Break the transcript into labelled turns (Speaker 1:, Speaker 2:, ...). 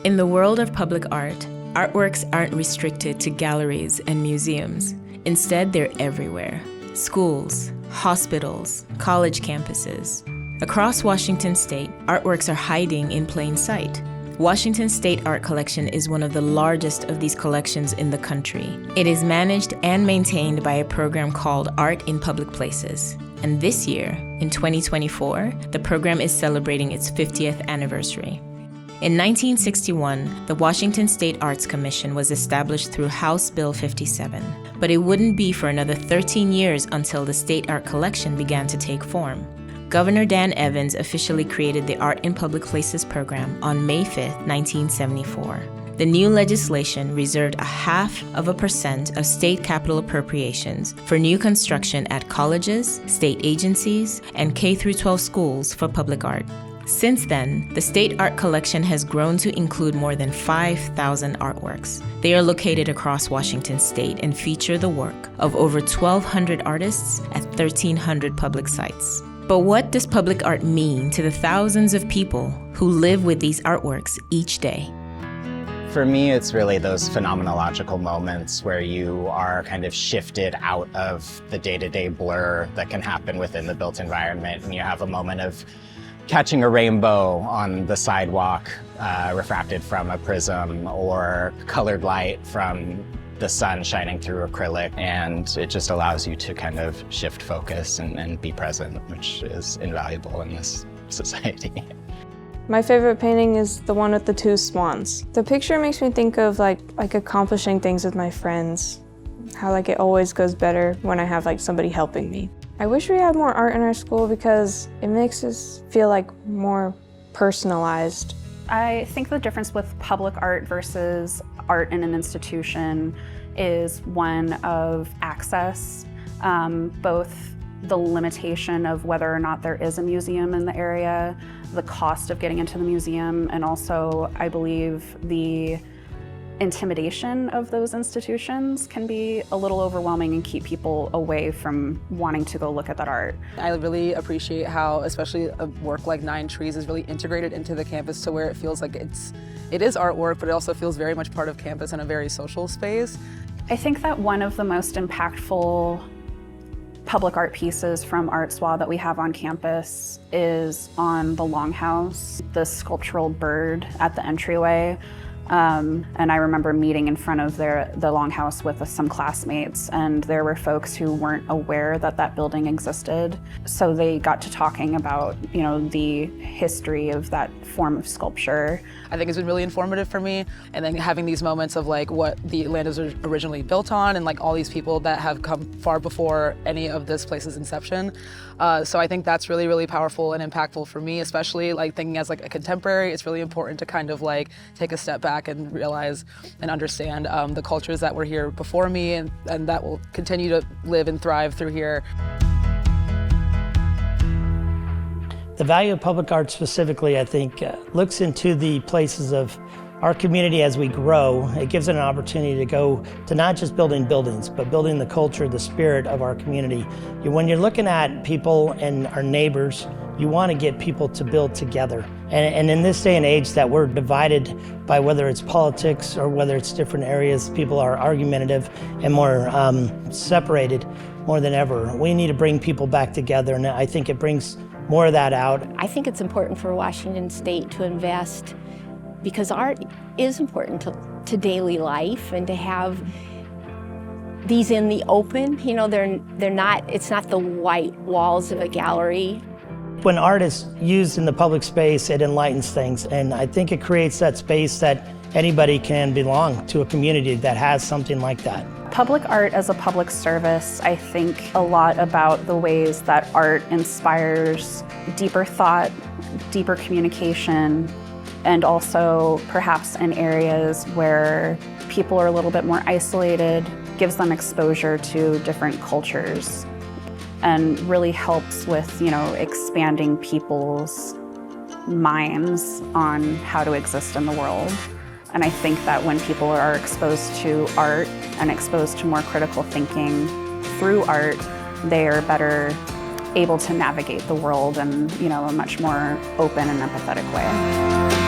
Speaker 1: In the world of public art, artworks aren't restricted to galleries and museums. Instead, they're everywhere. Schools, hospitals, college campuses. Across Washington state, artworks are hiding in plain sight. Washington State Art Collection is one of the largest of these collections in the country. It is managed and maintained by a program called Art in Public Places. And this year, in 2024, the program is celebrating its 50th anniversary. In 1961, the Washington State Arts Commission was established through House Bill 57, but it wouldn't be for another 13 years until the State Art Collection began to take form. Governor Dan Evans officially created the Art in Public Places program on May 5, 1974. The new legislation reserved 0.5% of state capital appropriations for new construction at colleges, state agencies, and K-12 schools for public art. Since then, the State Art Collection has grown to include more than 5,000 artworks. They are located across Washington state and feature the work of over 1,200 artists at 1,300 public sites. But what does public art mean to the thousands of people who live with these artworks each day?
Speaker 2: For me, it's really those phenomenological moments where you are kind of shifted out of the day-to-day blur that can happen within the built environment, and you have a moment of catching a rainbow on the sidewalk refracted from a prism, or colored light from the sun shining through acrylic, and it just allows you to kind of shift focus and be present, which is invaluable in this society.
Speaker 3: My favorite painting is the one with the two swans. The picture makes me think of like accomplishing things with my friends, how like it always goes better when I have like somebody helping me. I wish we had more art in our school because it makes us feel like more personalized.
Speaker 4: I think the difference with public art versus art in an institution is one of access, both the limitation of whether or not there is a museum in the area, the cost of getting into the museum, and also, I believe, the intimidation of those institutions can be a little overwhelming and keep people away from wanting to go look at that art.
Speaker 5: I really appreciate how, especially a work like Nine Trees is really integrated into the campus to where it feels like it is artwork, but it also feels very much part of campus in a very social space.
Speaker 4: I think that one of the most impactful public art pieces from ArtsWA that we have on campus is on the Longhouse, the sculptural bird at the entryway. And I remember meeting in front of the Longhouse with some classmates, and there were folks who weren't aware that that building existed. So they got to talking about, the history of that form of sculpture.
Speaker 5: I think it's been really informative for me, and then having these moments of like what the land was originally built on, and like all these people that have come far before any of this place's inception. So I think that's really, really powerful and impactful for me, especially like thinking as like a contemporary. It's really important to kind of like take a step back and realize and understand the cultures that were here before me, and that will continue to live and thrive through here.
Speaker 6: The value of public art specifically, I think, looks into the places of our community as we grow. It gives it an opportunity to go to not just building buildings, but building the culture, the spirit of our community. When you're looking at people and our neighbors, you want to get people to build together. And in this day and age that we're divided by whether it's politics or whether it's different areas, people are argumentative and more separated more than ever. We need to bring people back together, and I think it brings more of that out.
Speaker 7: I think it's important for Washington State to invest because art is important to daily life, and to have these in the open. They're not. It's not the white walls of a gallery.
Speaker 6: When art is used in the public space, it enlightens things, and I think it creates that space that anybody can belong to a community that has something like that.
Speaker 4: Public art as a public service, I think a lot about the ways that art inspires deeper thought, deeper communication, and also perhaps in areas where people are a little bit more isolated, gives them exposure to different cultures, and really helps with, expanding people's minds on how to exist in the world. And I think that when people are exposed to art and exposed to more critical thinking through art, they are better able to navigate the world in, a much more open and empathetic way.